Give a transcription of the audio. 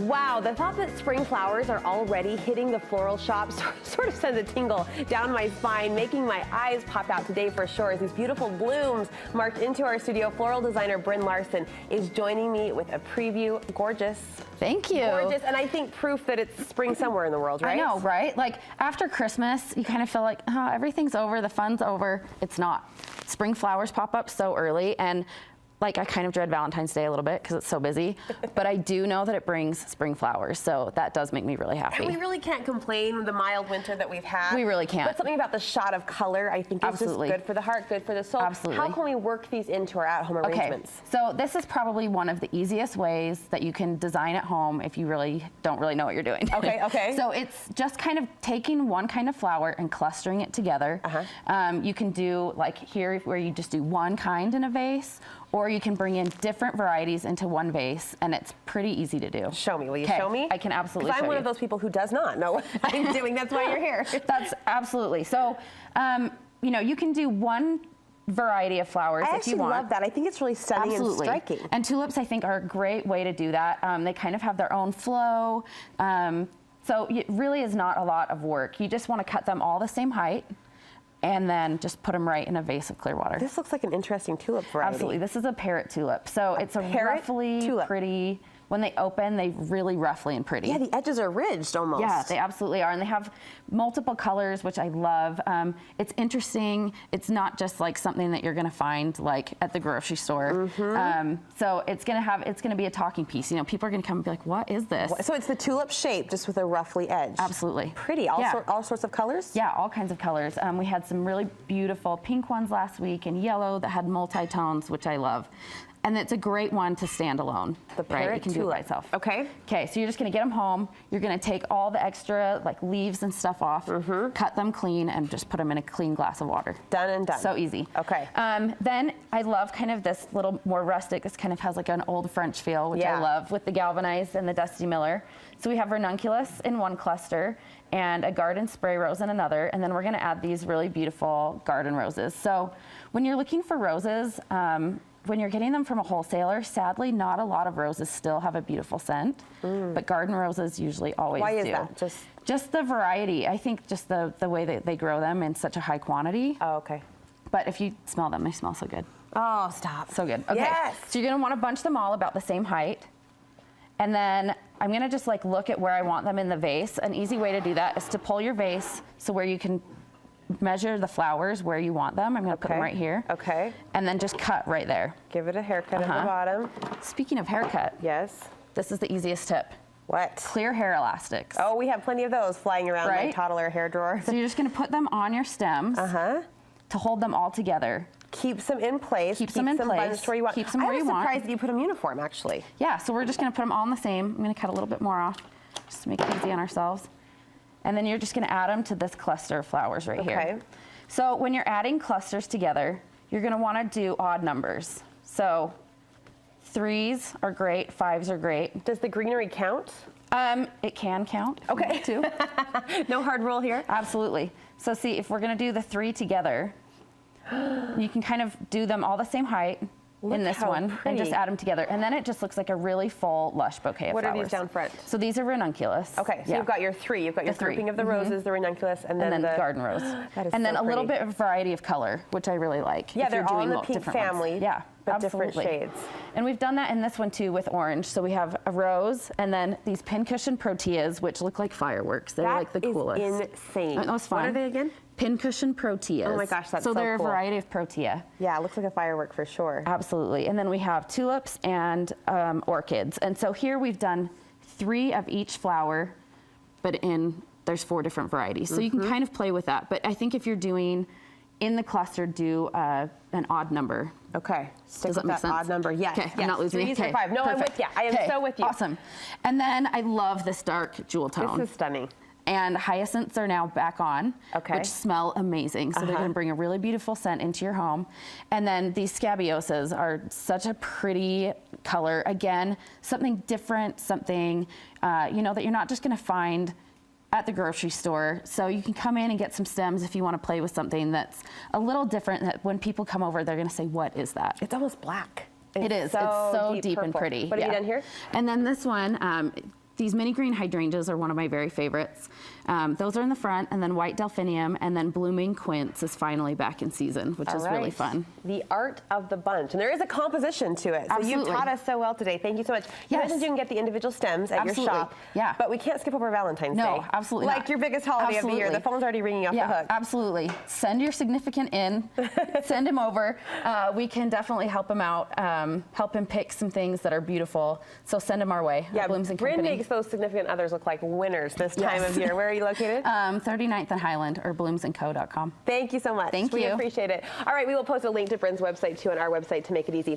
Wow, the thought that spring flowers are already hitting the floral shops sort of sends a tingle down my spine, making my eyes pop out today for sure as these beautiful blooms marched into our studio. Floral designer Brynn Larson is joining me with a preview. Gorgeous. Thank you. Gorgeous, and I think proof that it's spring somewhere in the world, right? I know, right? Like after Christmas, you kind of feel like, oh, everything's over, the fun's over. It's not. Spring flowers pop up so early, and like I kind of dread Valentine's Day a little bit because it's so busy, but I do know that it brings spring flowers, so that does make me really happy. And we really can't complain with the mild winter that we've had. We really can't. But something about the shot of color, I think, is just good for the heart, good for the soul. Absolutely. How can we work these into our at-home arrangements? So this is probably one of the easiest ways that you can design at home if you really don't know what you're doing. Okay. So it's just kind of taking one kind of flower and clustering it together. You can do like here where you just do one kind in a vase, or you can bring in different varieties into one vase, and it's pretty easy to do. Show me, will you show me? I can absolutely show you. I'm one of those people who does not know what I'm doing, that's why you're here. That's absolutely. So, you know, you can do one variety of flowers if you want. I actually love that. I think it's really stunning and striking. And tulips, I think, are a great way to do that. They kind of have their own flow. So it really is not a lot of work. You just want to cut them all the same height, and then just put them right in a vase of clear water. This looks like an interesting tulip variety. Absolutely. This is a parrot tulip. So it's a roughly pretty, when they open, they really roughly and pretty. Yeah, the edges are ridged almost. Yeah, they absolutely are. And they have multiple colors, which I love. It's interesting. It's not just like something that you're going to find like at the grocery store. So it's going to be a talking piece. You know, people are going to come and be like, what is this? So it's the tulip shape, just with a roughly edge. Absolutely. Pretty. All sorts of colors? Yeah, all kinds of colors. We had some really beautiful pink ones last week and yellow that had multi-tones, which I love. And it's a great one to stand alone. The parrot you can do it by itself. Okay. Okay, so you're just gonna get them home. You're gonna take all the extra like leaves and stuff off, cut them clean, and just put them in a clean glass of water. Done and done. So easy. Okay. Then I love kind of this little more rustic. This kind of has like an old French feel, which I love, with the galvanized and the Dusty Miller. So we have ranunculus in one cluster and a garden spray rose in another, and then we're gonna add these really beautiful garden roses. So when you're looking for roses, when you're getting them from a wholesaler, sadly, not a lot of roses still have a beautiful scent, but garden roses usually always do. Why is that? Just the variety. I think just the way that they grow them in such a high quantity. Oh, okay. But if you smell them, they smell so good. Oh, stop. So good. Okay. Yes. So you're gonna wanna bunch them all about the same height. And then I'm gonna just like look at where I want them in the vase. An easy way to do that is to pull your vase so where you can measure the flowers where you want them. I'm going to put them right here. Okay. And then just cut right there. Give it a haircut at the bottom. Speaking of haircut. Yes. This is the easiest tip. What? Clear hair elastics. Oh, we have plenty of those flying around my toddler hair drawer. So you're just going to put them on your stems to hold them all together. Keeps them in place. Keeps them in place. Bunched where you want. Keeps them where you want. I was surprised that you put them uniform, actually. Yeah, so we're just going to put them all in the same. I'm going to cut a little bit more off just to make it easy on ourselves. And then you're just going to add them to this cluster of flowers right here. So when you're adding clusters together, you're going to want to do odd numbers. So 3s are great, 5s are great. Does the greenery count? It can count. Okay. Too. No hard rule here? Absolutely. So see, if we're going to do the 3 together, you can kind of do them all the same height in this one and just add them together. And then it just looks like a really full, lush bouquet of flowers. What are these down front? So these are ranunculus. Okay, so you've got your 3. You've got your grouping of the roses, the ranunculus, and then the garden rose. That is and then so a little bit of variety of color, which I really like. Yeah, they're all in the pink family. Yeah, but different shades. And we've done that in this one too with orange. So we have a rose and then these pincushion proteas, which look like fireworks. They're like the coolest. That is insane. That was fun. What are they again? Pincushion proteas. Oh my gosh, that's so cool. So they're a variety of protea. Yeah, it looks like a firework for sure. Absolutely. And then we have tulips and orchids. And so here we've done 3 of each flower, but there's 4 different varieties. So you can kind of play with that. But I think if you're doing in the cluster, do an odd number. Okay. Does that make sense? Odd number, yes. Okay, I'm not losing it. 3s or 5. No, I'm with you. I am so with you. Awesome. And then I love this dark jewel tone. This is stunning. And hyacinths are now back on, which smell amazing. So they're going to bring a really beautiful scent into your home. And then these scabiosas are such a pretty color. Again, something different, something you know, that you're not just going to find at the grocery store. So you can come in and get some stems if you want to play with something that's a little different, that when people come over, they're going to say, what is that? It's almost black. It is. It's so deep and pretty. What have you done here? And then this one, These mini green hydrangeas are one of my very favorites. Those are in the front, and then white delphinium, and then blooming quince is finally back in season, which is really fun. The art of the bunch, and there is a composition to it. So Absolutely. you've taught us so well today. Thank you so much. You mentioned you can get the individual stems at your shop. Yeah. But we can't skip over Valentine's Day. No, absolutely Like not. your biggest holiday of the year. The phone's already ringing off the hook. Absolutely. Send your significant in. Send him over. We can definitely help him out. Help him pick some things that are beautiful. So send him our way. Yeah, Blooms and Brynn Company. makes those significant others look like winners this time of year. Where are you located? 39th and Highland, or bloomsandco.com. Thank you so much. Thank you. We appreciate it. All right, we will post a link to Brynn's website too on our website to make it easy.